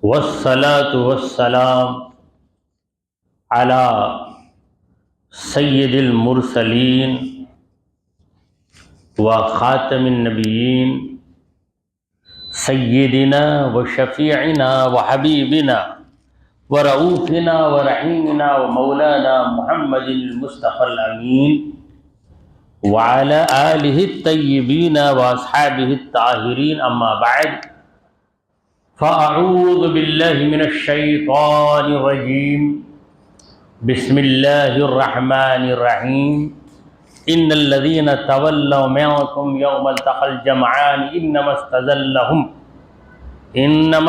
والصلاة والسلام على سید المرسلین وخاتم النبیین سیدنا وشفیعنا وحبیبنا ورؤوفنا ورحیمنا ومولانا محمد المصطفى الامین وعلى آلہ الطیبین واصحابہ الطاہرین، اما بعد فأعوذ باللہ من الشیطان الرجیم، بسم اللہ الرحمن الرحیم۔ ان الذین تولوا منکم یوم التقى الجمعان انما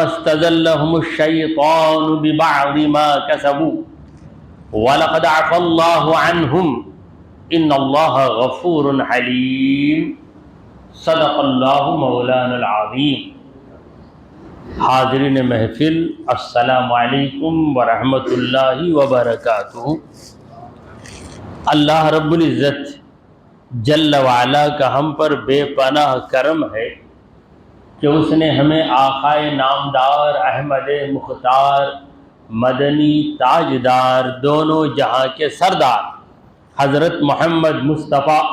استزلهم الشیطان ببعض ما کسبوا ولقد عفا اللہ عنہم ان اللہ غفور حلیم۔ صدق اللہ مولانا العظیم۔ حاضرین محفل، السلام علیکم ورحمۃ اللہ وبرکاتہ۔ اللہ رب العزت جل وعلا کا ہم پر بے پناہ کرم ہے کہ اس نے ہمیں آقائے نامدار احمد مختار مدنی تاجدار دونوں جہاں کے سردار حضرت محمد مصطفیٰ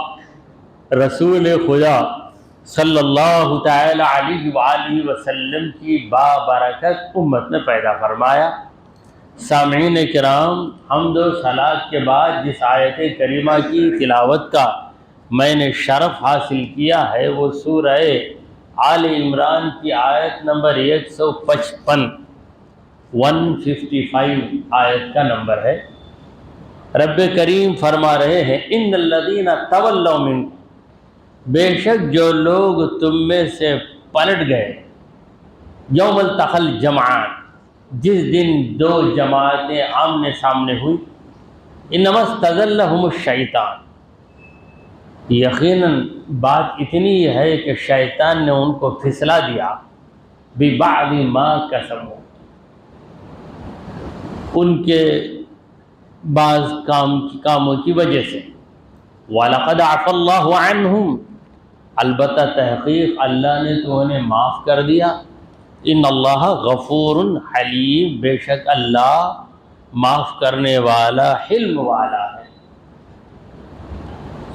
رسول خدا صلی اللہ تعالی علیہ وآلہ وسلم کی بابرکت امت میں پیدا فرمایا۔ سامعین کرام، حمد و صلات کے بعد جس آیت کریمہ کی تلاوت کا میں نے شرف حاصل کیا ہے وہ سورہ آل عمران کی آیت نمبر 155 آیت کا نمبر ہے۔ رب کریم فرما رہے ہیں، ان الذین تولوا منکم، بے شک جو لوگ تم میں سے پلٹ گئے، یوم التقى الجمعان، جس دن دو جماعتیں آمنے سامنے ہوئی، انما استزلهم الشیطان، یقیناً بات اتنی ہے کہ شیطان نے ان کو پھسلا دیا، ببعض ما کسبوا، ان کے بعض کاموں کی وجہ سے، وَلَقَدْ عَفَا اللَّهُ عَنْهُمْ، البتہ تحقیق اللہ نے تو انہیں معاف کر دیا، ان اللہ غفور حلیم، بے شک اللہ معاف کرنے والا حلم والا ہے۔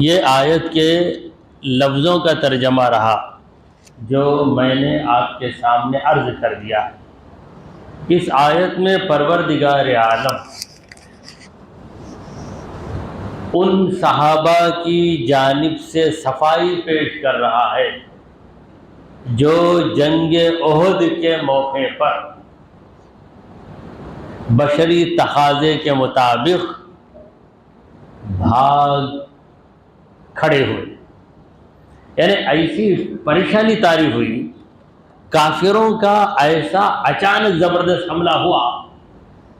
یہ آیت کے لفظوں کا ترجمہ رہا جو میں نے آپ کے سامنے عرض کر دیا۔ اس آیت میں پروردگار عالم ان صحابہ کی جانب سے صفائی پیش کر رہا ہے جو جنگ احد کے موقع پر بشری تقاضے کے مطابق بھاگ کھڑے ہوئے، یعنی ایسی پریشانی طاری ہوئی، کافروں کا ایسا اچانک زبردست حملہ ہوا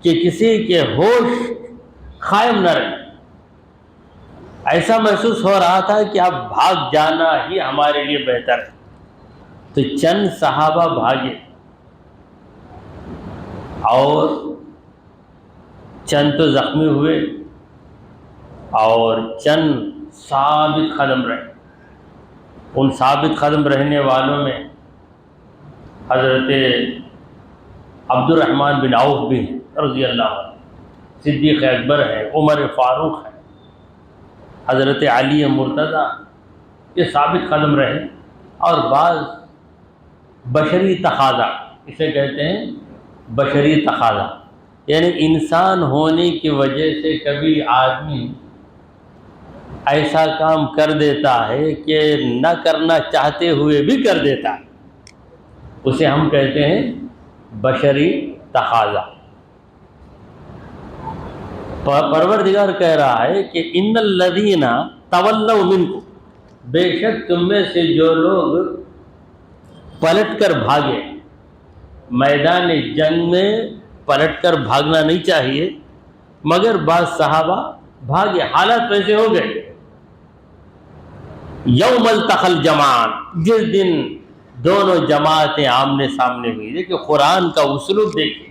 کہ کسی کے ہوش قائم نہ رہے، ایسا محسوس ہو رہا تھا کہ اب بھاگ جانا ہی ہمارے لیے بہتر ہے۔ تو چند صحابہ بھاگے اور چند تو زخمی ہوئے اور چند ثابت قدم رہے۔ ان ثابت قدم رہنے والوں میں حضرت عبد الرحمن بن عوف بھی ہیں رضی اللہ عنہ، صدیق اکبر ہے، عمر فاروق ہے، حضرت علی مرتضیٰ، یہ ثابت قدم رہے۔ اور بعض بشری تقاضا، اسے کہتے ہیں بشری تقاضا، یعنی انسان ہونے کی وجہ سے کبھی آدمی ایسا کام کر دیتا ہے کہ نہ کرنا چاہتے ہوئے بھی کر دیتا ہے، اسے ہم کہتے ہیں بشری تقاضا۔ پروردگار کہہ رہا ہے کہ ان الذین تولوا منکم، بے شک تم میں سے جو لوگ پلٹ کر بھاگے، میدان جنگ میں پلٹ کر بھاگنا نہیں چاہیے، مگر بعض صحابہ بھاگے، حالات ویسے ہو گئے۔ یوم التقى الجمعان، جس دن دونوں جماعتیں آمنے سامنے ہوئی۔ دیکھیں قرآن کا اسلوب دیکھیں،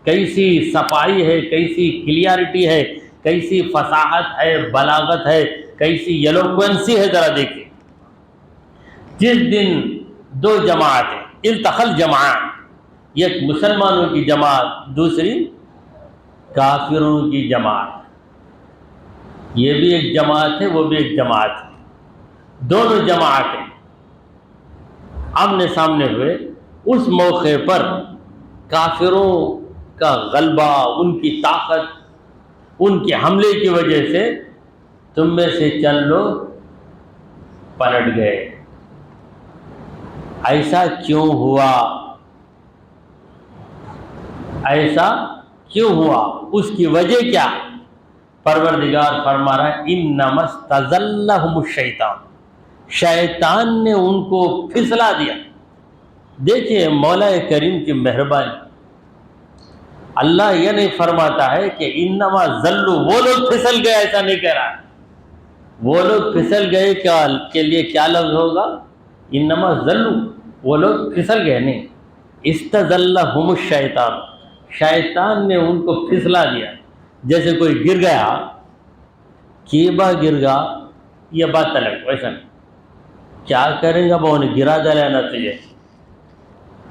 کیسی صفائی ہے، کیسی کلیئرٹی ہے، کیسی فصاحت ہے، بلاغت ہے، کیسی ایلوکوینسی ہے، ذرا دیکھیں۔ جس دن دو جماعتیں، التقل جماعت، ایک مسلمانوں کی جماعت، دوسری کافروں کی جماعت، یہ بھی ایک جماعت ہے وہ بھی ایک جماعت ہے، دونوں جماعتیں آمنے سامنے ہوئے۔ اس موقع پر کافروں کا غلبہ، ان کی طاقت، ان کے حملے کی وجہ سے تم میں سے چند لوگ پلٹ گئے۔ ایسا کیوں ہوا؟ ایسا کیوں ہوا؟ اس کی وجہ کیا؟ پروردگار فرما رہا ہے انما استزلهم الشیطان، شیطان نے ان کو پھسلا دیا۔ دیکھیے مولا کریم کی مہربانی، اللہ یہ نہیں فرماتا ہے کہ انما ذلوا، وہ لوگ پھسل گئے، ایسا نہیں کہہ رہا ہے۔ وہ لوگ پھسل گئے کے لیے کیا لفظ ہوگا؟ انما ذلوا، وہ لوگ پھسل گئے نہیں، استزلهم الشیطان، شیطان نے ان کو پھسلا دیا۔ جیسے کوئی گر گیا، کیبا گر گا، یہ بات الگ، ویسا نہیں۔ کیا کریں گا وہ نے گرا دیا نا تجھے،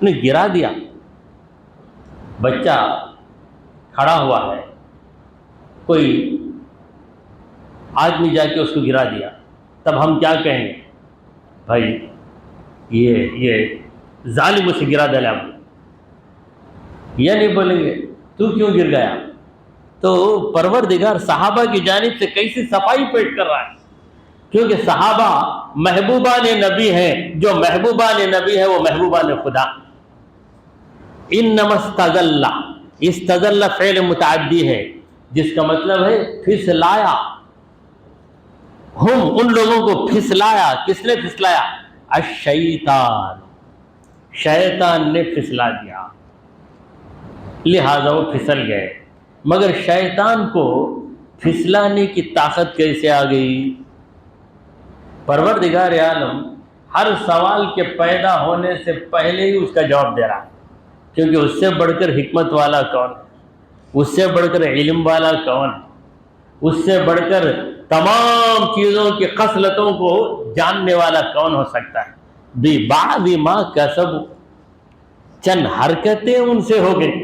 نے گرا دیا۔ بچہ کھڑا ہوا ہے، کوئی آدمی جا کے اس کو گرا دیا، تب ہم کیا کہیں گے؟ بھائی یہ ظالم اسے گرا دیا، یہ نہیں بولیں گے تو کیوں گر گیا؟ تو پروردگار صحابہ کی جانب سے کیسی صفائی پیش کر رہا ہے، کیونکہ صحابہ محبوبان نبی ہیں، جو محبوبان نبی ہے وہ محبوبان خدا۔ انما استزل، استزل فعل متعدی ہے جس کا مطلب ہے پھسلایا، ہم ان لوگوں کو پھسلایا۔ کس نے پھسلایا؟ الشیطان، شیطان نے پھسلا دیا، لہذا وہ پھسل گئے۔ مگر شیطان کو پھسلانے کی طاقت کیسے آ گئی؟ پروردگار عالم ہر سوال کے پیدا ہونے سے پہلے ہی اس کا جواب دے رہا ہے، کیونکہ اس سے بڑھ کر حکمت والا کون ہے؟ اس سے بڑھ کر علم والا کون ہے؟ اس سے بڑھ کر تمام چیزوں کی خصلتوں کو جاننے والا کون ہو سکتا ہے؟ بِبَعْضِ مَا كَسَبُوا، چند حرکتیں ان سے ہو گئی،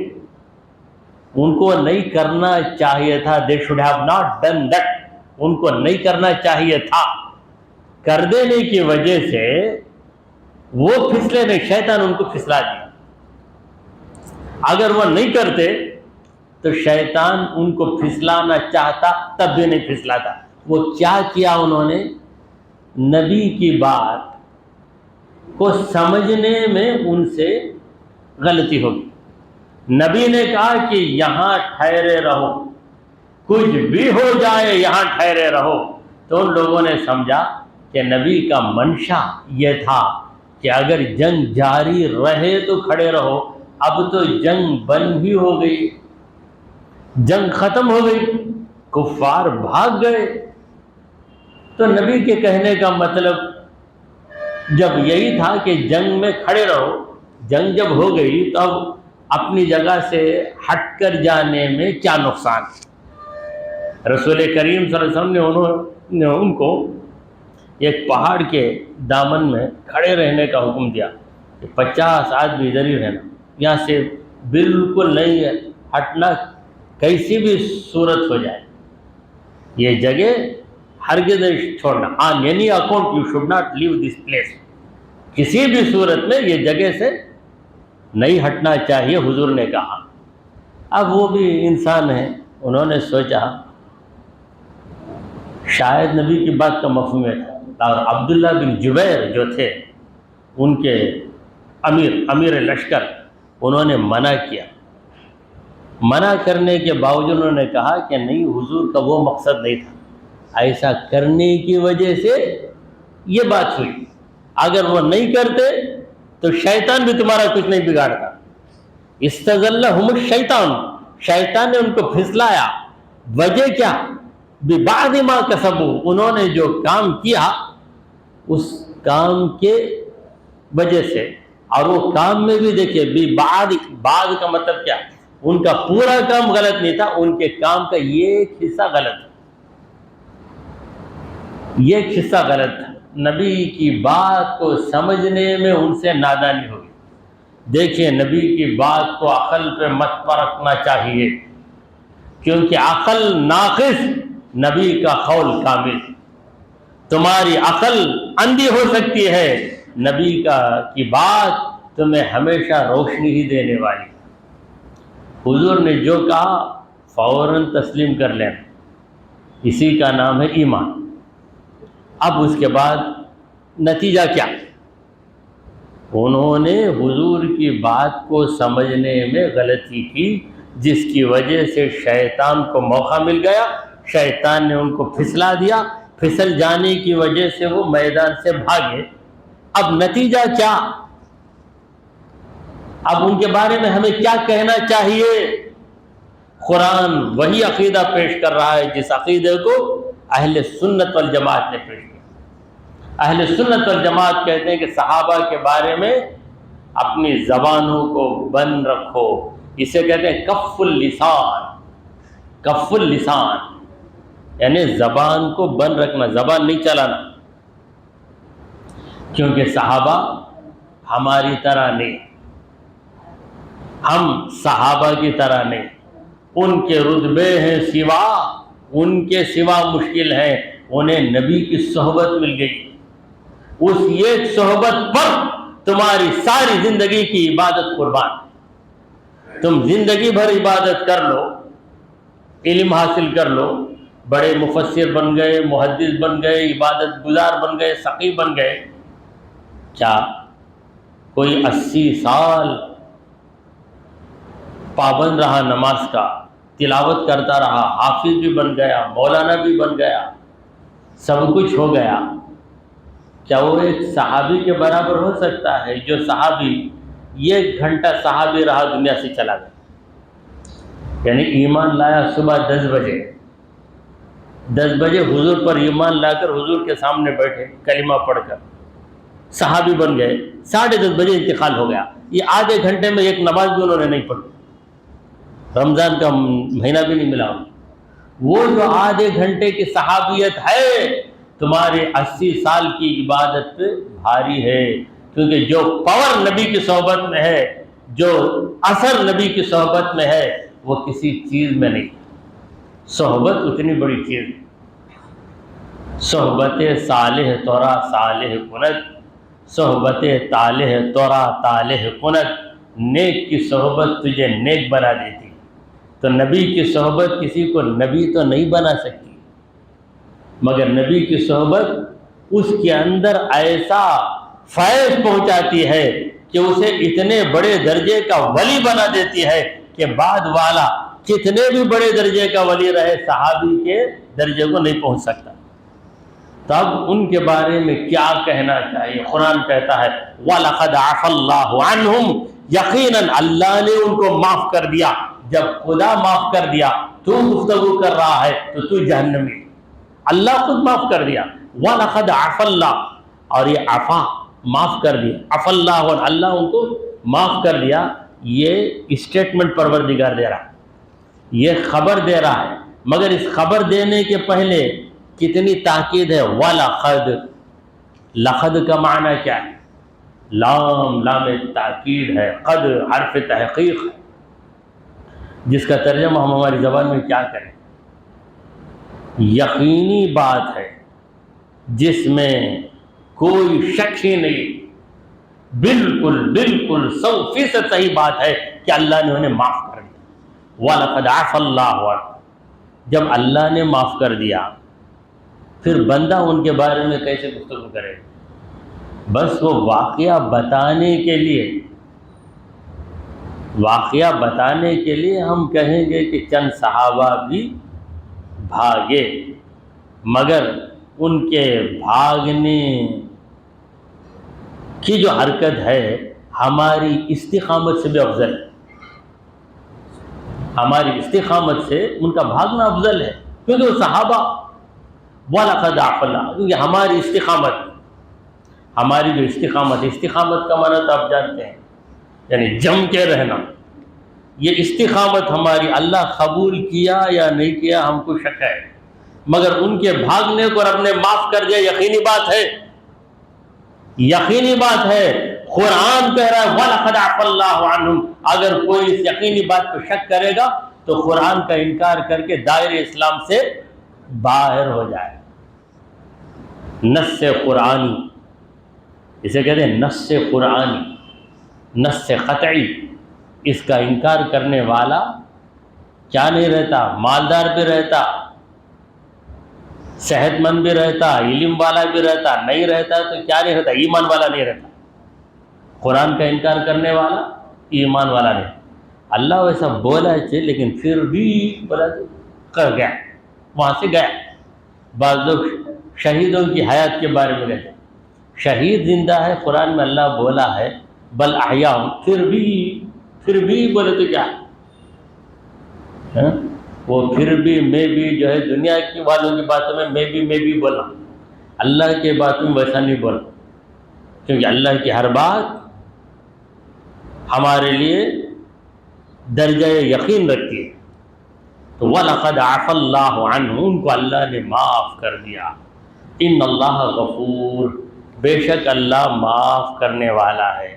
ان کو نہیں کرنا چاہیے تھا، they should have not done that، ان کو نہیں کرنا چاہیے تھا، کر دینے کی وجہ سے وہ پھسلے نہیں، شیطان ان کو پھسلا دیا۔ اگر وہ نہیں کرتے تو شیطان ان کو پھسلانا چاہتا تب بھی نہیں پھسلاتا۔ وہ کیا کیا انہوں نے؟ نبی کی بات کو سمجھنے میں ان سے غلطی ہوگی۔ نبی نے کہا کہ یہاں ٹھہرے رہو، کچھ بھی ہو جائے یہاں ٹھہرے رہو، تو ان لوگوں نے سمجھا کہ نبی کا منشا یہ تھا کہ اگر جنگ جاری رہے تو کھڑے رہو۔ اب تو جنگ بند ہی ہو گئی، جنگ ختم ہو گئی، کفار بھاگ گئے، تو نبی کے کہنے کا مطلب جب یہی تھا کہ جنگ میں کھڑے رہو، جنگ جب ہو گئی تو اب اپنی جگہ سے ہٹ کر جانے میں کیا نقصان؟ رسول کریم صلی اللہ علیہ وسلم نے ان کو ایک پہاڑ کے دامن میں کھڑے رہنے کا حکم دیا کہ 50 آدمی ادھر ہی رہنا، یہاں سے بالکل نہیں ہے ہٹنا، کیسی بھی صورت ہو جائے یہ جگہ ہرگز نہیں چھوڑنا، on any account you should not leave this place, کسی بھی صورت میں یہ جگہ سے نہیں ہٹنا چاہیے، حضور نے کہا۔ اب وہ بھی انسان ہیں، انہوں نے سوچا شاید نبی کی بات کا مفہوم ہے، اور عبداللہ بن جبیر جو تھے ان کے امیر لشکر، انہوں نے منع کیا۔ منع کرنے کے باوجود انہوں نے کہا کہ نہیں، حضور کا وہ مقصد نہیں تھا، ایسا کرنے کی وجہ سے یہ بات ہوئی، اگر وہ نہیں کرتے تو شیطان بھی تمہارا کچھ نہیں بگاڑتا۔ استزلهم الشیطان، شیطان نے ان کو پھسلایا، وجہ کیا؟ ببعض ما کسبوا، انہوں نے جو کام کیا اس کام کے وجہ سے، اور وہ کام میں بھی دیکھیے بعض کا مطلب کیا؟ ان کا پورا کام غلط نہیں تھا، ان کے کام کا ایک حصہ غلط تھا، ایک حصہ غلط تھا، نبی کی بات کو سمجھنے میں ان سے نادانی ہوگی۔ دیکھیں نبی کی بات کو عقل پہ مت پرکھنا چاہیے، کیونکہ عقل ناقص، نبی کا قول کامل۔ تمہاری عقل اندھی ہو سکتی ہے، نبی کی بات تمہیں ہمیشہ روشنی ہی دینے والی۔ حضور نے جو کہا فوراً تسلیم کر لینا، اسی کا نام ہے ایمان۔ اب اس کے بعد نتیجہ کیا؟ انہوں نے حضور کی بات کو سمجھنے میں غلطی کی، جس کی وجہ سے شیطان کو موقع مل گیا، شیطان نے ان کو پھسلا دیا، پھسل جانے کی وجہ سے وہ میدان سے بھاگے۔ اب نتیجہ کیا؟ اب ان کے بارے میں ہمیں کیا کہنا چاہیے؟ قرآن وہی عقیدہ پیش کر رہا ہے جس عقیدے کو اہل سنت والجماعت نے پیش کیا۔ اہل سنت والجماعت کہتے ہیں کہ صحابہ کے بارے میں اپنی زبانوں کو بند رکھو، اسے کہتے ہیں کف اللسان۔ کف اللسان یعنی زبان کو بند رکھنا، زبان نہیں چلانا، کیونکہ صحابہ ہماری طرح نہیں، ہم صحابہ کی طرح نہیں، ان کے رتبے ہیں سوا، ان کے سوا مشکل ہیں، انہیں نبی کی صحبت مل گئی، اس ایک صحبت پر تمہاری ساری زندگی کی عبادت قربان۔ تم زندگی بھر عبادت کر لو، علم حاصل کر لو، بڑے مفسر بن گئے، محدث بن گئے، عبادت گزار بن گئے، سقی بن گئے، کیا کوئی 80 سال پابند رہا نماز کا، تلاوت کرتا رہا، حافظ بھی بن گیا، مولانا بھی بن گیا، سب کچھ ہو گیا، کیا وہ ایک صحابی کے برابر ہو سکتا ہے جو صحابی 1 گھنٹہ صحابی رہا دنیا سے چلا گیا؟ یعنی ایمان لایا صبح 10 بجے، 10 بجے حضور پر ایمان لا کر حضور کے سامنے بیٹھے، کلمہ پڑھ کر صحابی بن گئے، 10:30 بجے انتقال ہو گیا، یہ آدھے گھنٹے میں ایک نماز بھی انہوں نے نہیں پڑھی، رمضان کا مہینہ بھی نہیں ملا۔ وہ جو آدھے گھنٹے کی صحابیت ہے تمہارے 80 سال کی عبادت پہ بھاری ہے، کیونکہ جو پاور نبی کی صحبت میں ہے، جو اثر نبی کی صحبت میں ہے، وہ کسی چیز میں نہیں۔ صحبت اتنی بڑی چیز ہے، صحبت صالح تورا صالح کنت، صحبت طالح تورا طالح کنت، نیک کی صحبت تجھے نیک بنا دیتی۔ تو نبی کی صحبت کسی کو نبی تو نہیں بنا سکتی، مگر نبی کی صحبت اس کے اندر ایسا فیض پہنچاتی ہے کہ اسے اتنے بڑے درجے کا ولی بنا دیتی ہے کہ بعد والا کتنے بھی بڑے درجے کا ولی رہے، صحابی کے درجے کو نہیں پہنچ سکتا۔ تب ان کے بارے میں کیا کہنا چاہیے؟ قرآن کہتا ہے وَلَقَدْ عَفَا اللَّهُ عَنْهُمْ، یقیناً اللہ نے ان کو معاف کر دیا۔ جب خدا معاف کر دیا، تو گفتگو کر رہا ہے تو تو جہنمی، اللہ خود معاف کر دیا۔ وَلَقَدْ عَفَا اللَّهُ، اور یہ عفا معاف کر دیا، عفا اللہ، اور اللہ ان کو معاف کر دیا۔ یہ اسٹیٹمنٹ پروردگار دے رہا ہے، یہ خبر دے رہا ہے، مگر اس خبر دینے کے پہلے کتنی تاکید ہے۔ وَلَقَدْ، لقد کا معنی کیا ہے؟ لام تاکید ہے، قد حرف تحقیق ہے، جس کا ترجمہ ہم ہماری زبان میں کیا کریں؟ یقینی بات ہے جس میں کوئی شک ہی نہیں، بالکل 100% صحیح بات ہے کہ اللہ نے انہیں معاف کر دیا۔ وَلَقَدْ عَفَا اللَّهُ عَنْهُمْ، جب اللہ نے معاف کر دیا پھر بندہ ان کے بارے میں کیسے گفتگو کرے؟ بس وہ واقعہ بتانے کے لیے ہم کہیں گے کہ چند صحابہ بھی بھاگے، مگر ان کے بھاگنے کی جو حرکت ہے ہماری استقامت سے بھی افضل ہے، ہماری استقامت سے ان کا بھاگنا افضل ہے، کیونکہ وہ صحابہ۔ وَلَقَدْ عَفَا اللَّهُ، کیونکہ ہماری استقامت، ہماری جو استقامت کا معنی تو آپ جانتے ہیں، یعنی جم کے رہنا، یہ استقامت ہماری اللہ قبول کیا یا نہیں کیا ہم کو شک ہے، مگر ان کے بھاگنے کو رب نے معاف کر دیا، یقینی بات ہے، یقینی بات ہے۔ قرآن کہہ رہا ہے وَلَقَدْ عَفَا اللَّهُ عَنْهُمْ. اگر کوئی اس یقینی بات پہ شک کرے گا تو قرآن کا انکار کر کے دائرے اسلام سے باہر ہو جائے. نص قرآنی اسے کہتے ہیں، نص قرآنی، نص قطعی. اس کا انکار کرنے والا کیا نہیں رہتا؟ مالدار بھی رہتا، صحت مند بھی رہتا، علم والا بھی رہتا. نہیں رہتا تو کیا نہیں رہتا؟ ایمان والا نہیں رہتا. قرآن کا انکار کرنے والا ایمان والا نہیں. اللہ ویسا بولا ہے لیکن پھر بھی بولا تو کر گیا، وہاں سے گیا. بعض لوگ شہیدوں کی حیات کے بارے میں کہتے ہیں، شہید زندہ ہے، قرآن میں اللہ بولا ہے بل احیاء، پھر بھی بولے تو کیا ہے؟ وہ پھر بھی میں بھی جو ہے دنیا کی والوں کی باتوں میں میں بھی بولا، اللہ کے باتوں میں ویسا نہیں بولا، کیونکہ اللہ کی ہر بات ہمارے لیے درجہ یقین رکھتی ہے. تو وَلَقَدْ عَفَا اللَّهُ عَنْهُ، ان کو اللہ نے معاف کر دیا. ان اللہ غفور، بے شک اللہ معاف کرنے والا ہے.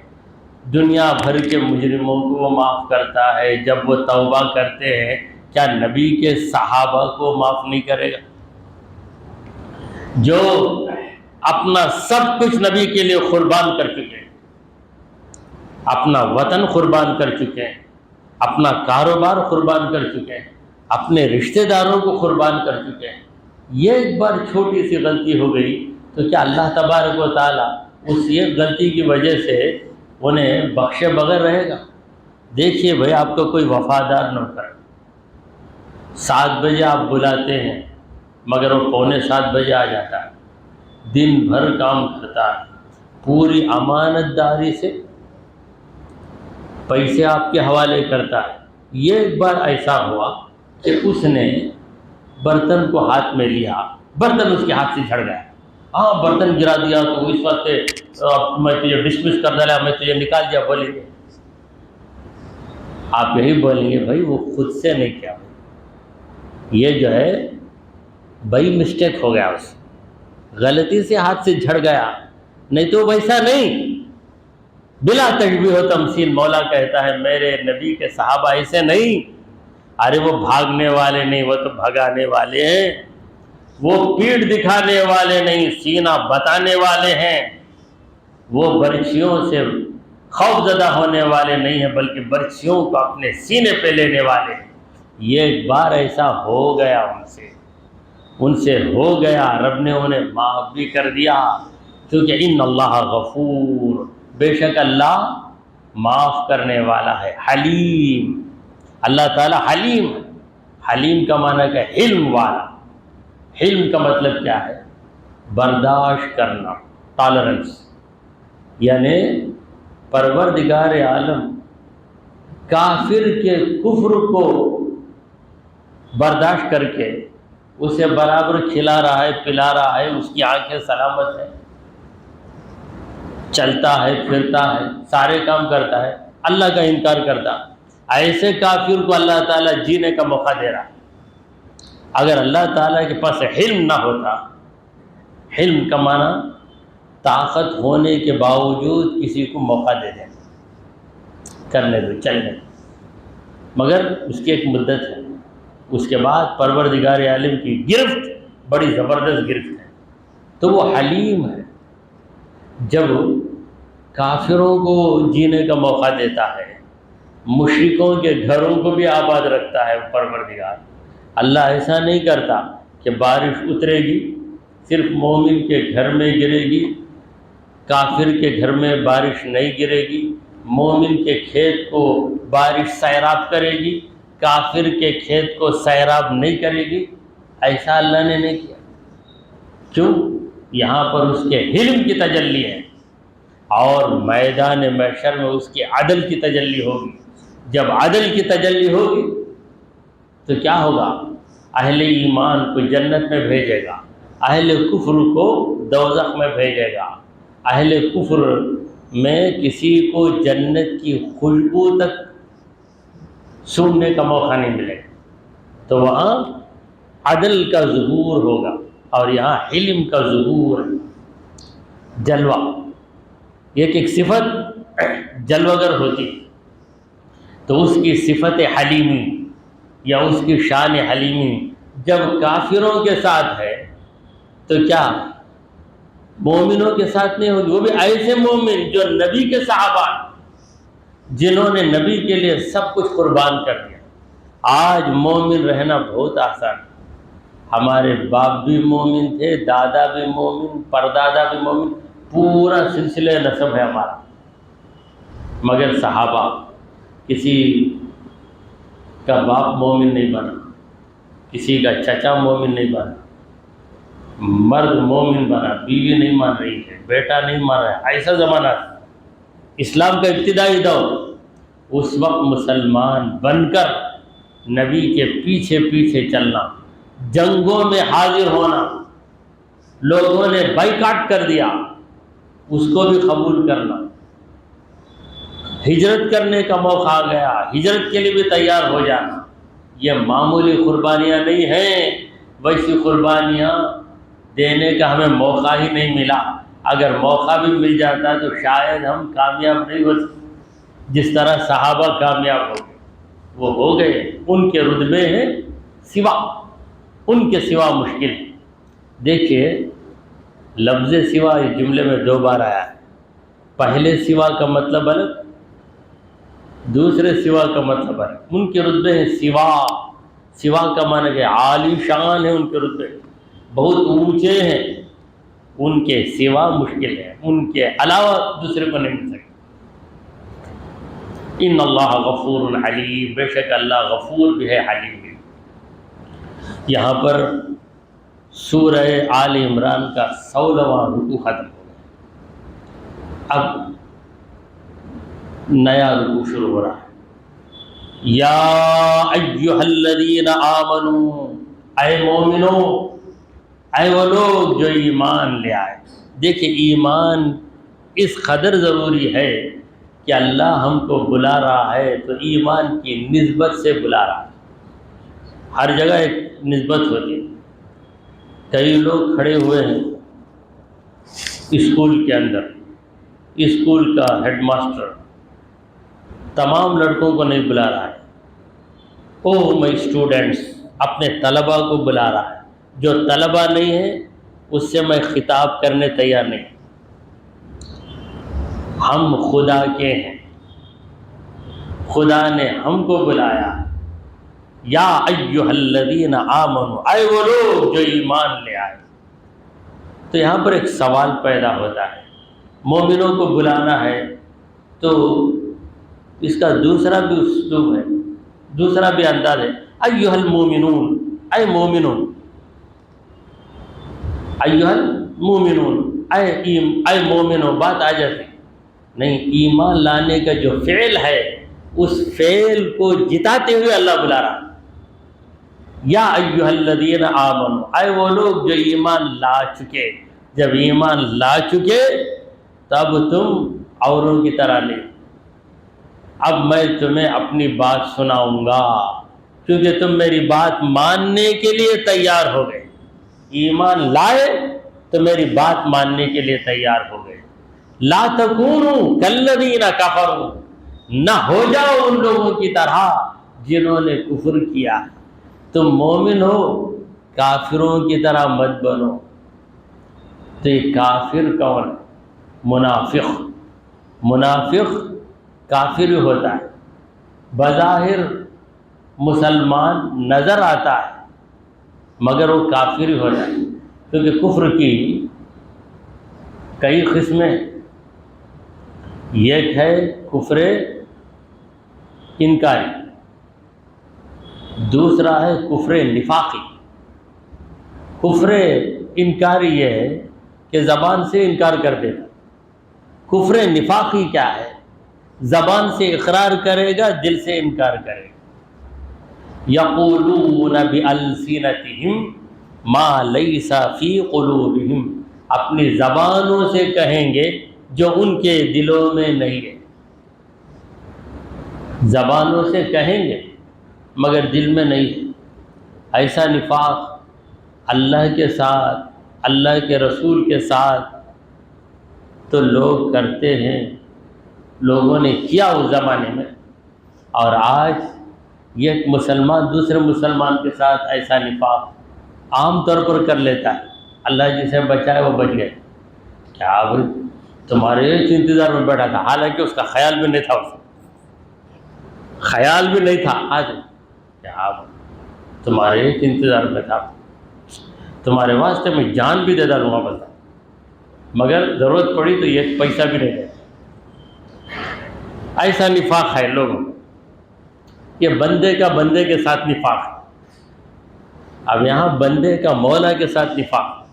دنیا بھر کے مجرموں کو وہ معاف کرتا ہے جب وہ توبہ کرتے ہیں. کیا نبی کے صحابہ کو معاف نہیں کرے گا؟ جو اپنا سب کچھ نبی کے لیے قربان کر چکے ہیں، اپنا وطن قربان کر چکے ہیں، اپنا کاروبار قربان کر چکے ہیں، اپنے رشتہ داروں کو قربان کر چکے ہیں. یہ ایک بار چھوٹی سی غلطی ہو گئی تو کیا اللہ تبارک و تعالیٰ اس ایک غلطی کی وجہ سے انہیں بخشے بغیر رہے گا؟ دیکھیے بھائی، آپ کو کوئی وفادار نوکر 7 بجے آپ بلاتے ہیں مگر وہ 6:45 بجے آ جاتا ہے، دن بھر کام کرتا ہے، پوری امانت داری سے پیسے آپ کے حوالے کرتا ہے. یہ ایک بار ایسا ہوا کہ اس نے برتن کو ہاتھ میں لیا، برتن اس کے ہاتھ سے جھڑ گیا. برتن گرا دیا تو اس وقت میں تجھے ڈسمس کر ڈالا، میں تجھے نکال دیا. بولیں گے آپ یہی بولیں گے بھائی وہ خود سے نہیں کیا، یہ جو ہے بھائی مسٹیک ہو گیا، اس غلطی سے ہاتھ سے جھڑ گیا، نہیں تو ویسا نہیں. بلا تشبیہ و تمثیل مولا کہتا ہے میرے نبی کے صحابہ ایسے نہیں. ارے وہ بھاگنے والے نہیں، وہ تو بھگانے والے ہیں. وہ پیٹھ دکھانے والے نہیں، سینہ بتانے والے ہیں. وہ برچھیوں سے خوف زدہ ہونے والے نہیں ہیں، بلکہ برچھیوں کو اپنے سینے پہ لینے والے ہیں. یہ ایک بار ایسا ہو گیا، ان سے ہو گیا، رب نے انہیں معاف بھی کر دیا. کیونکہ ان اللہ غفور، بے شک اللہ معاف کرنے والا ہے. حلیم، اللہ تعالیٰ حلیم ہے. حلیم کا معنی ہے حلم والا. حلم کا مطلب کیا ہے؟ برداشت کرنا، ٹالرنس. یعنی پروردگار عالم کافر کے کفر کو برداشت کر کے اسے برابر کھلا رہا ہے، پلا رہا ہے، اس کی آنکھیں سلامت ہیں، چلتا ہے، پھرتا ہے، سارے کام کرتا ہے، اللہ کا انکار کرتا. ایسے کافر کو اللہ تعالیٰ جینے کا موقع دے رہا. اگر اللہ تعالیٰ کے پاس حلم نہ ہوتا، حلم کا معنی طاقت ہونے کے باوجود کسی کو موقع دے دیں، کرنے دو، چلنے دو، مگر اس کی ایک مدت ہے. اس کے بعد پروردگار عالم کی گرفت بڑی زبردست گرفت ہے. تو وہ حلیم ہے. جب کافروں کو جینے کا موقع دیتا ہے، مشرکوں کے گھروں کو بھی آباد رکھتا ہے پروردگار. اللہ ایسا نہیں کرتا کہ بارش اترے گی صرف مومن کے گھر میں گرے گی، کافر کے گھر میں بارش نہیں گرے گی. مومن کے کھیت کو بارش سیراب کرے گی، کافر کے کھیت کو سیراب نہیں کرے گی. ایسا اللہ نے نہیں کیا. کیوں؟ یہاں پر اس کے حلم کی تجلی ہے، اور میدان محشر میں اس کی عدل کی تجلی ہوگی. جب عدل کی تجلی ہوگی تو کیا ہوگا؟ اہل ایمان کو جنت میں بھیجے گا، اہل کفر کو دوزخ میں بھیجے گا. اہل کفر میں کسی کو جنت کی خوشبو تک سونگنے کا موقع نہیں ملے گا. تو وہاں عدل کا ظہور ہوگا، اور یہاں علم کا ظہور ہے، جلوہ. ایک صفت جلوگر ہوتی تو اس کی صفت حلیمی یا اس کی شان حلیمی جب کافروں کے ساتھ ہے تو کیا مومنوں کے ساتھ نہیں ہوگی؟ وہ بھی ایسے مومن جو نبی کے صحابہ جنہوں نے نبی کے لیے سب کچھ قربان کر دیا۔ آج مومن رہنا بہت آسان ہے، ہمارے باپ بھی مومن تھے، دادا بھی مومن، پردادا بھی مومن، پورا سلسلہ نسب ہے ہمارا، مگر صحابہ کسی کا باپ مومن نہیں بنا، کسی کا چچا مومن نہیں بنا، مرد مومن بنا، بیوی نہیں مان رہی ہے، بیٹا نہیں مان رہا ہے، ایسا زمانہ تھا اسلام کا ابتدائی دور۔ اس وقت مسلمان بن کر نبی کے پیچھے پیچھے چلنا، جنگوں میں حاضر ہونا، لوگوں نے بائیکاٹ کر دیا اس کو بھی قبول کرنا، ہجرت کرنے کا موقع آ گیا، ہجرت کے لیے بھی تیار ہو جانا، یہ معمولی قربانیاں نہیں ہیں۔ ویسی قربانیاں دینے کا ہمیں موقع ہی نہیں ملا، اگر موقع بھی مل جاتا تو شاید ہم کامیاب نہیں ہو سکتے جس طرح صحابہ کامیاب ہو گئے۔ وہ ہو گئے، ان کے رتبے ہیں سوا، ان کے سوا مشکل۔ دیکھیے لفظ سوا اس جملے میں 2 بار آیا ہے، پہلے سوا کا مطلب الگ، دوسرے سوا کا مطلب الگ۔ ان کے رتبے ہیں سوا، سوا کا معنی کہ عالی شان ہے، ان کے رتبے بہت اونچے ہیں، ان کے سوا مشکل ہے، ان کے علاوہ دوسرے کو نہیں مل سکتے۔ ان اللہ غفور حلیم، بے شک اللہ غفور بھی ہے، حلیم بھی۔ یہاں پر سورہ آل عمران کا 16واں رکوع ختم ہو گیا، اب نیا رکوع شروع ہو رہا ہے۔ یا ایھا الذین آمنو، اے مومنو، اے وہ لوگ جو ایمان لے آئے۔ دیکھیں ایمان اس قدر ضروری ہے کہ اللہ ہم کو بلا رہا ہے تو ایمان کی نسبت سے بلا رہا ہے۔ ہر جگہ ایک نسبت ہوتی ہے۔ کئی لوگ کھڑے ہوئے ہیں اسکول کے اندر، اسکول کا ہیڈ ماسٹر تمام لڑکوں کو نہیں بلا رہا ہے، او مائی اسٹوڈنٹس، اپنے طلباء کو بلا رہا ہے۔ جو طلباء نہیں ہیں اس سے میں خطاب کرنے تیار نہیں، ہم خدا کے ہیں، خدا نے ہم کو بلایا۔ یا ایھا الذین آمنو، اے وہ لوگ جو ایمان لے آئے۔ تو یہاں پر ایک سوال پیدا ہوتا ہے، مومنوں کو بلانا ہے تو اس کا دوسرا بھی اسلوب ہے، دوسرا بھی انداز ہے، ایھا المومنون، اے مومنون، ایھا المومنون، اے مومنوں، بات آ جاتی نہیں۔ ایمان لانے کا جو فعل ہے اس فعل کو جتاتے ہوئے اللہ بلا رہا ہے۔ یا ایھا الذین آمنو، اے وہ لوگ جو ایمان لا چکے۔ جب ایمان لا چکے تب تم اوروں کی طرح نہیں، اب میں تمہیں اپنی بات سناؤں گا، کیونکہ تم میری بات ماننے کے لیے تیار ہو گئے، ایمان لائے تو میری بات ماننے کے لیے تیار ہو گئے۔ لا تکونوا کالذین کفروا، نہ ہو جاؤ ان لوگوں کی طرح جنہوں نے کفر کیا۔ تم مومن ہو، کافروں کی طرح مت بنو۔ تو یہ کافر کون؟ منافق۔ منافق کافر ہی ہوتا ہے، بظاہر مسلمان نظر آتا ہے مگر وہ کافر ہی ہوتا ہے، کیونکہ کفر کی کئی قسمیں، ایک ہے کفر انکاری، دوسرا ہے کفر نفاقی۔ کفر انکاری یہ ہے کہ زبان سے انکار کر دیتا، کفر نفاقی کیا ہے؟ زبان سے اقرار کرے گا، دل سے انکار کرے گا۔ یقولون بألسنتہم ما لیس فی قلوبہم، اپنی زبانوں سے کہیں گے جو ان کے دلوں میں نہیں ہے۔ زبانوں سے کہیں گے مگر دل میں نہیں ہے۔ ایسا نفاق اللہ کے ساتھ، اللہ کے رسول کے ساتھ تو لوگ کرتے ہیں، لوگوں نے کیا اس زمانے میں، اور آج یہ ایک مسلمان دوسرے مسلمان کے ساتھ ایسا نفاق عام طور پر کر لیتا ہے۔ اللہ جسے بچائے وہ بچ گئے، کیا تمہارے انتظار میں بیٹھا تھا، حالانکہ اس کا خیال بھی نہیں تھا، اسے خیال بھی نہیں تھا، آج کیا تمہارے انتظار میں تھا، تمہارے واسطے میں جان بھی دے ڈالوں گا بندہ، مگر ضرورت پڑی تو یہ پیسہ بھی نہیں دے۔ ایسا نفاق ہے لوگوں میں، یہ بندے کا بندے کے ساتھ نفاق ہے۔ اب یہاں بندے کا مولا کے ساتھ نفاق،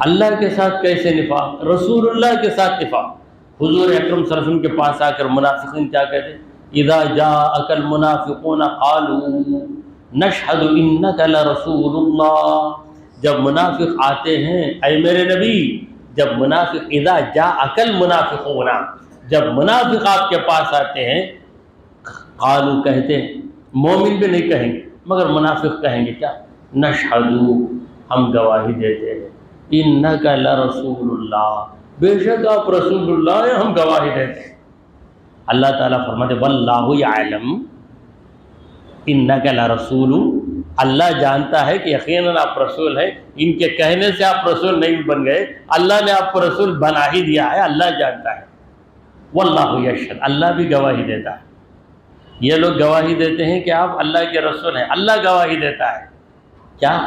اللہ کے ساتھ کیسے نفاق؟ رسول اللہ کے ساتھ نفاق۔ حضور اکرم صلی اللہ علیہ وسلم کے پاس آ کر منافقین کیا کہتے ہیں؟ اذا جاءک المنافقون قالوا نشہد انک لرسول اللہ۔ جب منافق آتے ہیں، اے میرے نبی، جب منافق اذا جاءک المنافقون، جب منافق آپ کے پاس آتے ہیں، قالوا کہتے ہیں، مومن بھی نہیں کہیں گے مگر منافق کہیں گے کیا؟ نشہد، ہم گواہی دیتے ہیں، انک لرسول اللہ، بے شک آپ رسول اللہ ہیں، ہم گواہی دیتے ہیں۔ اللہ تعالیٰ فرماتے واللہ یعلم انک لرسول، اللہ جانتا ہے کہ یقیناً آپ رسول ہیں، ان کے کہنے سے آپ رسول نہیں بن گئے، اللہ نے آپ کو رسول بنا ہی دیا ہے، اللہ جانتا ہے۔ واللہ یشہد، اللہ بھی گواہی دیتا ہے۔ یہ لوگ گواہی دیتے ہیں کہ آپ اللہ کے رسول ہیں، اللہ گواہی دیتا ہے کیا؟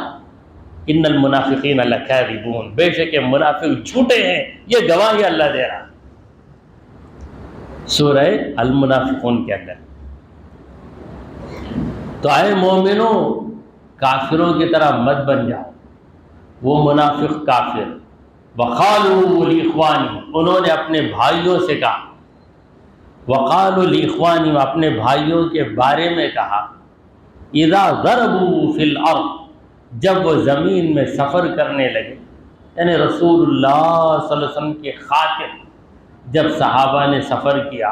ان المنافقین لکاذبون، بے شک منافق جھوٹے ہیں، یہ گواہی اللہ دے رہا۔ سورہ المنافقون کے اندر تو اے مومنوں، کافروں کی طرح مت بن جاؤ، وہ منافق کافر۔ وقالوا لاخوانہم، انہوں نے اپنے بھائیوں سے کہا، وقالوا لاخوانہم، اپنے بھائیوں کے بارے میں کہا، اذا ضربوا فی الارض، جب وہ زمین میں سفر کرنے لگے، یعنی رسول اللہ صلی اللہ علیہ وسلم کے خاطر جب صحابہ نے سفر کیا،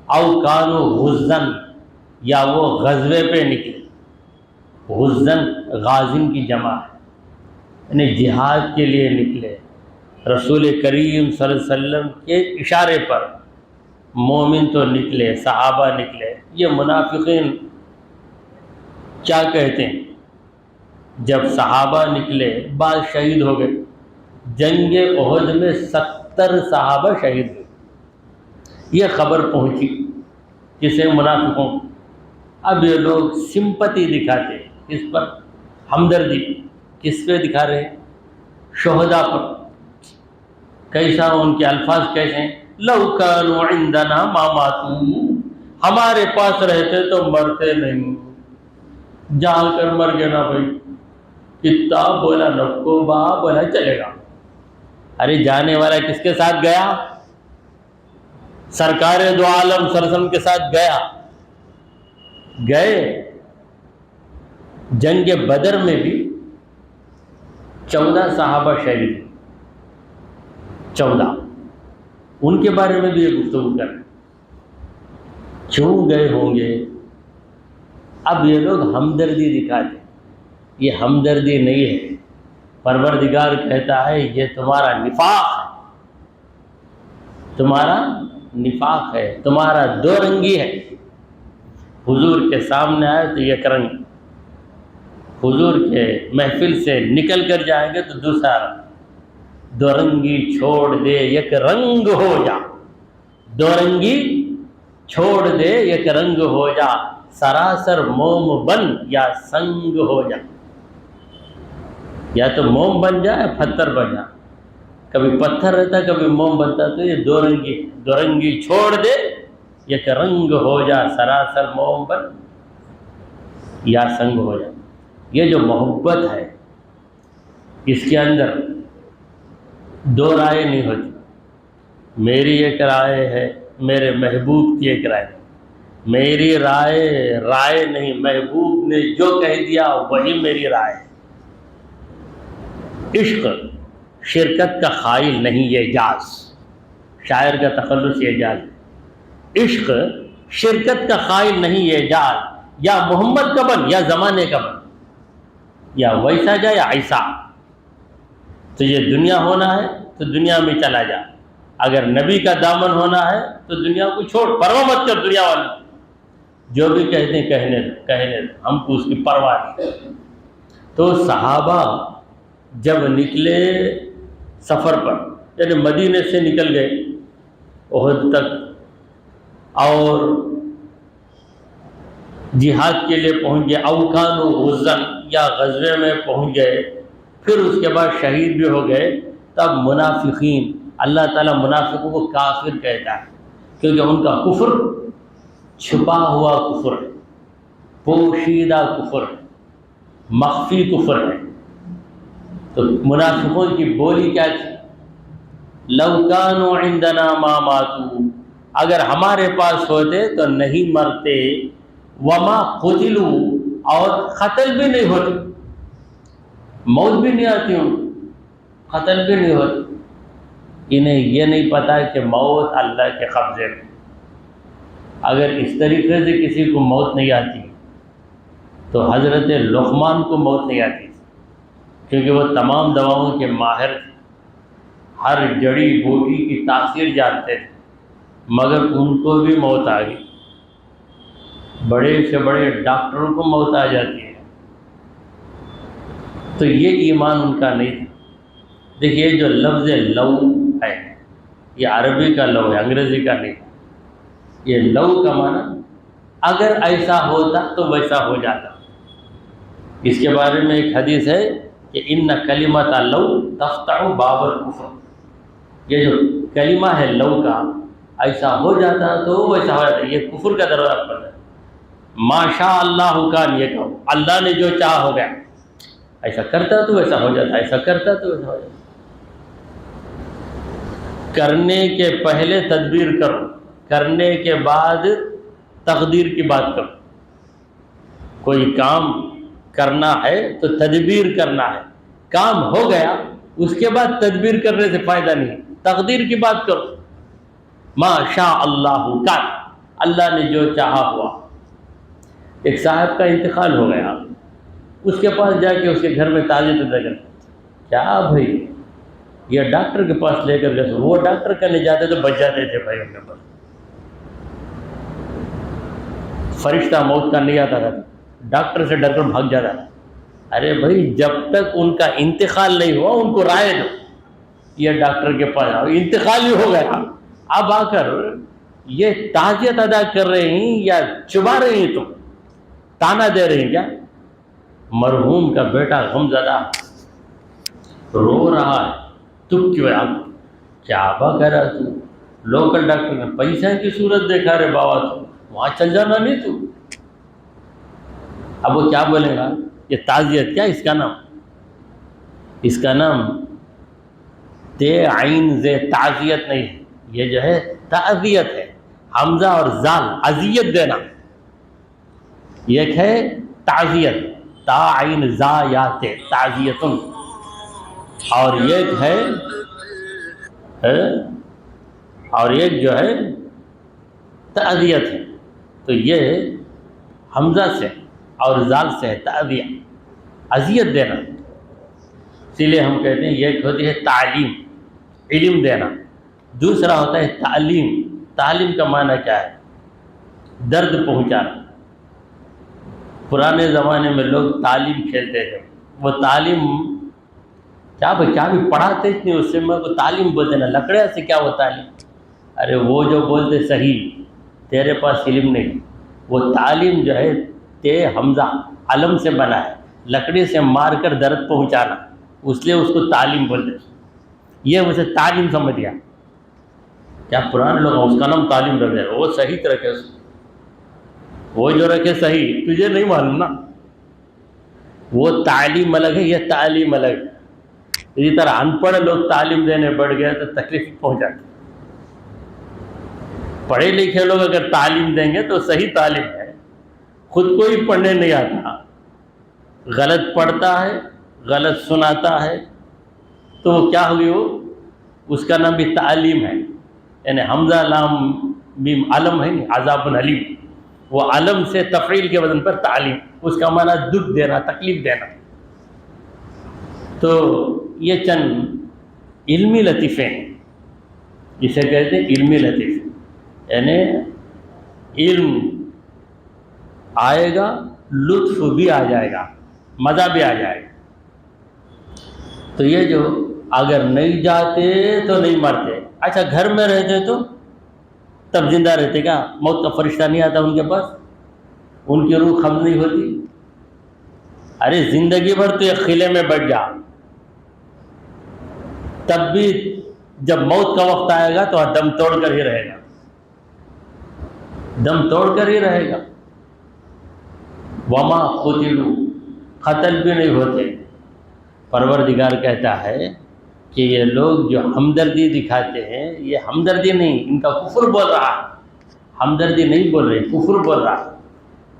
او کانوا غزن، یا وہ غزوے پہ نکلے، غزن غازن کی جمع ہے، یعنی جہاد کے لیے نکلے، رسول کریم صلی اللہ علیہ وسلم کے اشارے پر مومن تو نکلے، صحابہ نکلے۔ یہ منافقین کیا کہتے ہیں؟ جب صحابہ نکلے، بعض شہید ہو گئے، جنگ احد میں 70 صحابہ شہید ہوئے، یہ خبر پہنچی کسے؟ منافقوں۔ اب یہ لوگ سمپتی دکھاتے ہیں، اس پر ہمدردی کس پہ دکھا رہے ہیں؟ شہداء پر۔ کیسا ان کے الفاظ کیسے ہیں؟ لو کانوا عندنا ما ماتوا، ہمارے پاس رہتے تو مرتے نہیں، جا کر مر گئے نا بھائی، کتا بولا نکو با بولا چلے گا۔ ارے جانے والا کس کے ساتھ گیا؟ سرکار دو عالم صلی اللہ علیہ وسلم کے ساتھ گئے۔ جنگ بدر میں بھی 14 صحابہ شہید، 14، ان کے بارے میں بھی یہ گفتگو کر رہے ہیں، کیوں گئے ہوں گے؟ اب یہ لوگ ہمدردی دکھاتے، یہ ہمدردی نہیں ہے، پروردگار کہتا ہے یہ تمہارا نفاق ہے، تمہارا نفاق ہے، تمہارا دو رنگی ہے۔ حضور کے سامنے آئے تو یک رنگ، حضور کے محفل سے نکل کر جائیں گے تو دوسرا رنگ، دو رنگی چھوڑ دے یک رنگ ہو جا، دو رنگی چھوڑ دے یک رنگ ہو جا، سراسر موم بن یا سنگ ہو جا، یا تو موم بن جا یا پتھر بن جا، کبھی پتھر رہتا کبھی موم بنتا، تو یہ دو رنگی چھوڑ دے یک رنگ ہو جا، سراسر موم بن یا سنگ ہو جا۔ یہ جو محبت ہے اس کے اندر دو رائے نہیں ہوتی، میری ایک رائے ہے، میرے محبوب کی ایک رائے ہے، میری رائے نہیں، محبوب نے جو کہہ دیا وہی میری رائے ہے۔ عشق شرکت کا قائل نہیں، یہ اعجاز، شاعر کا تخلص یہ اعجاز ہے۔ عشق شرکت کا قائل نہیں، یہ اعجاز، یا محمد کا بن یا زمانے کا بن، یا ویسا جا یا ایسا، تو یہ دنیا ہونا ہے تو دنیا میں چلا جا، اگر نبی کا دامن ہونا ہے تو دنیا کو چھوڑ، پرواہ مت کر دنیا والی، جو بھی کہتے ہیں کہنے دو، ہم کو اس کی پرواہ نہیں۔ تو صحابہ جب نکلے سفر پر، یعنی مدینے سے نکل گئے احد تک، اور جہاد کے لیے پہنچ گئے، اوکان و غزن یا غزوے میں پہنچ گئے، پھر اس کے بعد شہید بھی ہو گئے، تب منافقین، اللہ تعالیٰ منافقوں کو کافر کہتا ہے، کیونکہ ان کا کفر چھپا ہوا کفر ہے، پوشیدہ کفر ہے، مخفی کفر ہے۔ تو منافقوں کی بولی کیا تھی؟ لو کانوا عندنا ما ماتوا، اگر ہمارے پاس ہوتے تو نہیں مرتے، وما قتلوا، اور قتل بھی نہیں ہوتے، موت بھی نہیں آتی ان کو، قتل بھی نہیں ہوتے۔ انہیں یہ نہیں پتا کہ موت اللہ کے قبضے میں۔ اگر اس طریقے سے کسی کو موت نہیں آتی تو حضرت لقمان کو موت نہیں آتی، کیونکہ وہ تمام دواؤں کے ماہر تھے، ہر جڑی بوٹی کی تاثیر جانتے تھے، مگر ان کو بھی موت آ گئی۔ بڑے سے بڑے ڈاکٹروں کو موت آ جاتی ہے۔ تو یہ ایمان ان کا نہیں تھا۔ دیکھیے جو لفظ لو ہے، یہ عربی کا لو ہے، انگریزی کا نہیں۔ یہ لو کا معنی اگر ایسا ہوتا تو ویسا ہو جاتا۔ اس کے بارے میں ایک حدیث ہے کہ ان کلمۃ لو تفتح باب الکفر، یہ جو کلمہ ہے لو کا، ایسا ہو جاتا تو ویسا ہو جاتا، یہ کفر کا دروازہ کھولتا ہے۔ ما شاء اللہ کان، یہ کہو اللہ نے جو چاہا ہو گیا، ایسا کرتا تو ویسا ہو جاتا، ایسا کرتا تو ویسا ہو جاتا۔ کرنے کے پہلے تدبیر کرو، کرنے کے بعد تقدیر کی بات کرو۔ کوئی کام کرنا ہے تو تدبیر کرنا ہے، کام ہو گیا اس کے بعد تدبیر کرنے سے فائدہ نہیں، تقدیر کی بات کرو۔ ما شاء اللہ کان، اللہ نے جو چاہا ہوا۔ ایک صاحب کا انتقال ہو گیا، اس کے پاس جا کے اس کے گھر میں تعزیت ادا کر، کیا بھائی یہ ڈاکٹر کے پاس لے کر گئے، وہ ڈاکٹر کرنے جاتے تو بچ جاتے تھے بھائی، ان کے پاس فرشتہ موت کا نہیں آتا تھا، ڈاکٹر سے ڈر کر بھاگ جاتا تھا۔ ارے بھائی جب تک ان کا انتقال نہیں ہوا ان کو رائے دو، یہ ڈاکٹر کے پاس آؤ، انتقال ہی ہو گیا، اب آ کر یہ تعزیت ادا کر رہے ہیں یا چبا رہے ہیں، تم تانا دے رہے ہیں کیا؟ مرحوم کا بیٹا غمزدہ رو رہا ہے، تم کیوں آپ کیا با کہہ رہا، تو لوکل ڈاکٹر نے پیسہ کی صورت دیکھا رہے بابا، تو وہاں چل جانا نہیں تو۔ اب وہ کیا بولے گا؟ یہ تعزیت کیا اس کا نام؟ اس کا نام تے عین زے تعزیت نہیں ہے، یہ جو ہے تعزیت ہے، حمزہ اور زال، اذیت دینا، ایک ہے تعزیت تا عین زا یا تے تعزیتن، اور ایک ہے اور ایک جو ہے تعزیت ہے، تو یہ حمزہ سے اور زال سے ہے تعزیت، اذیت دینا۔ اسی لیے ہم کہتے ہیں ایک ہوتی ہے تعلیم، علم دینا، دوسرا ہوتا ہے تعلیم۔ تعلیم کا معنی کیا ہے؟ درد پہنچانا۔ پرانے زمانے میں لوگ تعلیم کھیلتے تھے، وہ تعلیم کیا بھی پڑھاتے اتنی، اس سے میں کو تعلیم بولتے نا، لکڑے سے کیا وہ تعلیم؟ ارے وہ جو بولتے صحیح، تیرے پاس علم نہیں، وہ تعلیم جو ہے تے حمزہ علم سے بنا ہے، لکڑی سے مار کر درد پہنچانا، اس لیے اس کو تعلیم بولتے، یہ اسے تعلیم سمجھ گیا۔ کیا پرانے لوگ اس کا نام تعلیم رکھ دے، وہ صحیح رکھے، وہ جو رکھے صحیح، تجھے نہیں معلوم نا، وہ تعلیم الگ ہے، یہ تعلیم الگ ہے۔ اسی طرح ان پڑھ لوگ تعلیم دینے بڑھ گئے تو تکلیف پہنچاتے۔ پڑھے لکھے لوگ اگر تعلیم دیں گے تو صحیح تعلیم ہے، خود کو ہی پڑھنے نہیں آتا، غلط پڑھتا ہے، غلط سناتا ہے، تو وہ کیا ہوگی؟ وہ اس کا نام بھی تعلیم ہے، یعنی حمزہ لام میم علم ہے، عذاب علیم، وہ علم سے تفعیل کے وزن پر تعلیم، اس کا معنی دکھ دینا، تکلیف دینا۔ تو یہ چند علمی لطیفے ہیں۔ جسے کہتے ہیں علمی لطیف، یعنی علم آئے گا، لطف بھی آ جائے گا، مزہ بھی آ جائے گا۔ تو یہ جو اگر نہیں جاتے تو نہیں مرتے، اچھا گھر میں رہتے تو تب زندہ رہتے کیا؟ موت کا فرشتہ نہیں آتا ان کے پاس؟ ان کی روح قبض نہیں ہوتی؟ ارے زندگی بھر تو ایک قلعے میں بیٹھ جا، تب بھی جب موت کا وقت آئے گا تو دم توڑ کر ہی رہے گا، دم توڑ کر ہی رہے گا۔ وما قتلوا، قتل بھی نہیں ہوتے۔ پروردگار کہتا ہے کہ یہ لوگ جو ہمدردی دکھاتے ہیں، یہ ہمدردی نہیں، ان کا کفر بول رہا ہے، ہمدردی نہیں بول رہے، کفر بول رہا ہے۔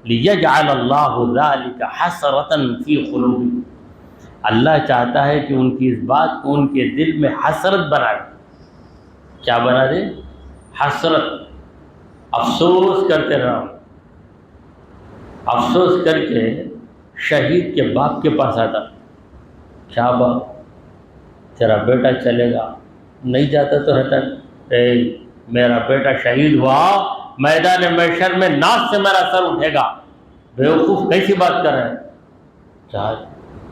لِيَجْعَلَ اللَّهُ ذَلِكَ حَسْرَةً فِي قُلُوبِهِمْ، اللہ چاہتا ہے کہ ان کی اس بات کو ان کے دل میں حسرت بنا دے۔ کیا بنا دے؟ حسرت، افسوس کرتے رہو۔ افسوس کر کے شہید کے باپ کے پاس آتا، کیا باپ تیرا بیٹا چلے گا، نہیں جاتا تو رہتا، اے میرا بیٹا شہید ہوا، میدان محشر میں ناز سے میرا سر اٹھے گا۔ بیوقوف کیسی بات کر رہے ہیں؟ کیا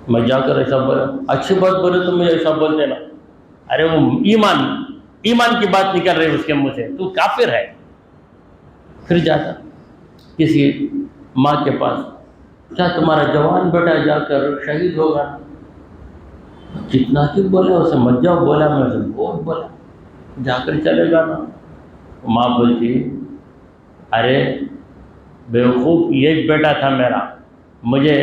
میں جا کر ایسا بولا؟ اچھی بات بولے تو مجھے ایسا بول دینا۔ ارے وہ ایمان کی بات نکل رہی اس کے منہ سے، تو کافر ہے۔ پھر جاتا کسی ماں کے پاس، کیا تمہارا جوان بیٹا جا کر شہید ہوگا؟ کتنا کیوں بولا اسے، مت جاؤ، بولا میں اسے بہت بولا، جا کر چلے گا نا۔ ماں بولتی ارے بیوقوف، ایک بیٹا تھا میرا، مجھے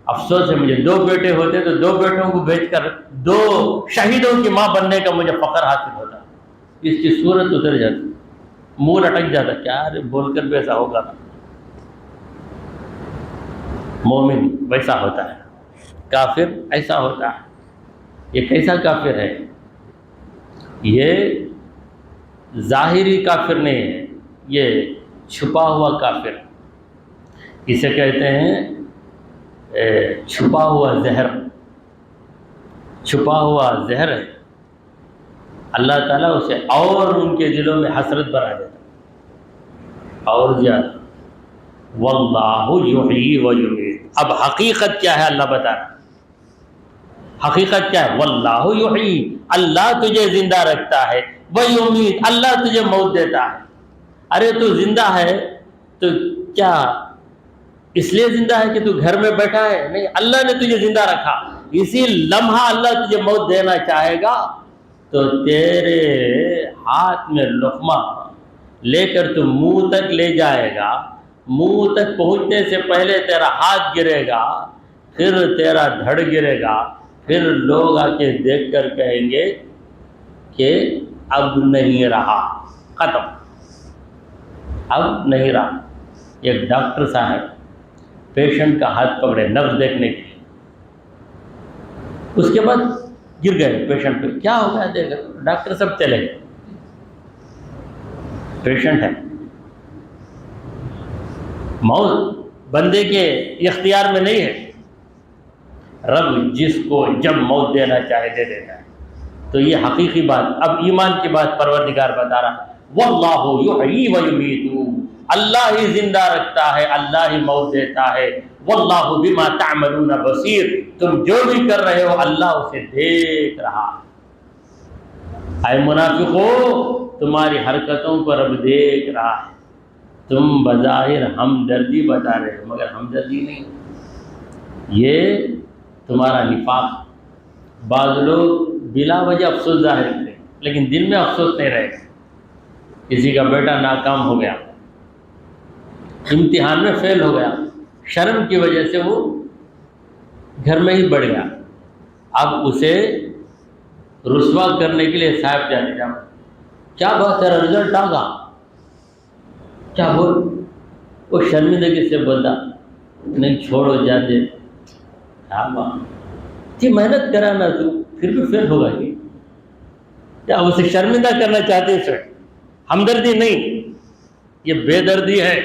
افسوس ہے، مجھے 2 بیٹے ہوتے تو 2 بیٹوں کو بھیج کر 2 شہیدوں کی ماں بننے کا مجھے فخر حاصل ہوتا۔ اس کی صورت اتر جاتی، منہ لٹک جاتا، کیا ارے بول کر بھی ایسا ہوگا نا۔ مومن ویسا ہوتا ہے، کافر ایسا ہوتا ہے۔ یہ کیسا کافر ہے؟ یہ ظاہری کافر نہیں ہے، یہ چھپا ہوا کافر، اسے کہتے ہیں چھپا ہوا زہر۔ چھپا ہوا زہر ہے، اللہ تعالیٰ اسے اور ان کے دلوں میں حسرت بنا دیتا اور زیادہ۔ واللہ یحیی و یمیت، اب حقیقت کیا ہے اللہ بتا رہا۔ حقیقت کیا ہے؟ واللہ یحیی، اللہ تجھے زندہ رکھتا ہے، و یمیت، اللہ تجھے موت دیتا ہے۔ ارے تو زندہ ہے تو کیا اس لیے زندہ ہے کہ تو گھر میں بیٹھا ہے؟ نہیں، اللہ نے تجھے زندہ رکھا، اسی لمحہ اللہ تجھے موت دینا چاہے گا تو تیرے ہاتھ میں لقمہ لے کر تو منہ تک لے جائے گا، منہ تک پہنچنے سے پہلے تیرا ہاتھ گرے گا، پھر تیرا دھڑ گرے گا، پھر لوگ آ کے دیکھ کر کہیں گے کہ اب نہیں رہا، ختم، اب نہیں رہا۔ ایک ڈاکٹر صاحب پیشنٹ کا ہاتھ پکڑے نبض دیکھنے کے لیے، اس کے بعد گر گئے پیشنٹ پہ، کیا ہو گیا دیکھ، ڈاکٹر سب چلے گئے، پیشنٹ ہے۔ موت بندے کے اختیار میں نہیں ہے، رب جس کو جب موت دینا چاہے دے دیتا ہے۔ تو یہ حقیقی بات، اب ایمان کی بات پروردگار بتا رہا ہے، واللہ یحیی و یمیت، اللہ ہی زندہ رکھتا ہے، اللہ ہی موت دیتا ہے، واللہ بما تعملون بصیر، تم جو بھی کر رہے ہو اللہ اسے دیکھ رہا ہے۔ اے منافقو، تمہاری حرکتوں کو رب دیکھ رہا ہے، تم بظاہر ہمدردی بتا رہے ہو مگر ہمدردی نہیں، یہ تمہارا نفاق۔ بعض لوگ بلا وجہ افسوس ظاہر کریں لیکن دل میں افسوس نہیں رہے گا۔ کسی کا بیٹا ناکام ہو گیا، امتحان میں فیل ہو گیا، شرم کی وجہ سے وہ گھر میں ہی بڑھ گیا، اب اسے رسوا کرنے کے لیے صاحب جانے جاؤ، کیا بات تیرا رزلٹ آ گا، کیا بول، وہ شرمندگی سے بولتا نہیں چھوڑو جاتے، کیا بات، یہ محنت کرانا تو پھر بھی فیل ہوگا، کیا اسے شرمندہ کرنا چاہتے ہیں؟ ہمدردی نہیں، یہ بے دردی ہے۔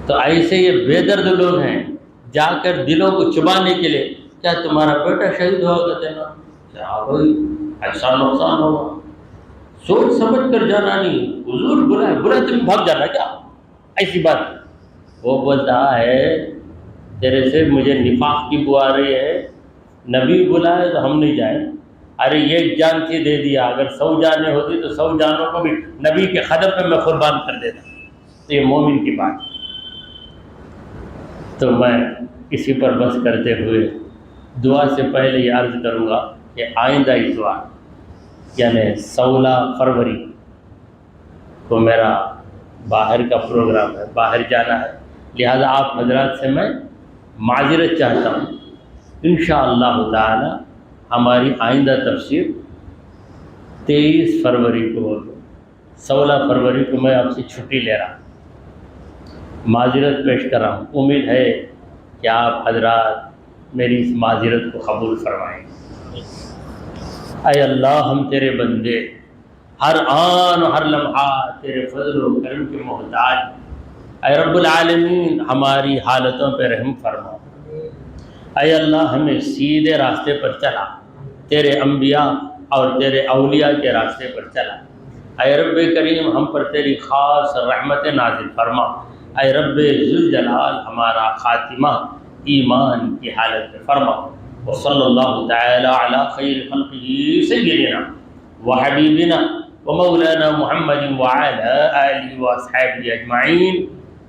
تو ایسے یہ بے درد لوگ ہیں، جا کر دلوں کو چبانے کے لیے، کیا تمہارا بیٹا شہید ہوا کرتے نا، کیا بھائی ایسا نقصان ہوگا، سوچ سمجھ کر جانا نہیں، حضور بلا تم بھاگ جانا کیا، ایسی بات۔ وہ بولتا ہے تیرے سے مجھے نفاق کی بو آ رہی ہے، نبی بلائے تو ہم نہیں جائیں، ارے ایک جان کی دے دیا، اگر 100 جانیں ہوتی تو 100 جانوں کو بھی نبی کے قدم پہ میں قربان کر دیتا۔ تو یہ مومن کی بات۔ تو میں اسی پر بس کرتے ہوئے دعا سے پہلے یہ عرض کروں گا کہ آئندہ اتوار یعنی 16 فروری کو میرا باہر کا پروگرام ہے، باہر جانا ہے، لہذا آپ حضرات سے میں معذرت چاہتا ہوں۔ انشاءاللہ تعالی ہماری آئندہ تفسیر 23 فروری کو ہوگی، 16 فروری کو میں آپ سے چھٹی لے رہا ہوں، معذرت پیش کر رہا ہوں۔ امید ہے کہ آپ حضرات میری اس معذرت کو قبول فرمائیں۔ اے اللہ ہم تیرے بندے، ہر آن و ہر لمحہ تیرے فضل و کرم کے محتاج، اے رب العالمین ہماری حالتوں پہ رحم فرما۔ اے اللہ ہمیں سیدھے راستے پر چلا، تیرے انبیاء اور تیرے اولیاء کے راستے پر چلا۔ اے رب کریم ہم پر تیری خاص رحمت نازل فرما۔ اے رب ذوالجلال ہمارا خاتمہ ایمان کی حالت میں فرما۔ وصلی اللہ تعالی علی خیر خلقہ سیدنا وحبیبنا ومولانا محمد وعلی آلہ واصحابہ اجمعین۔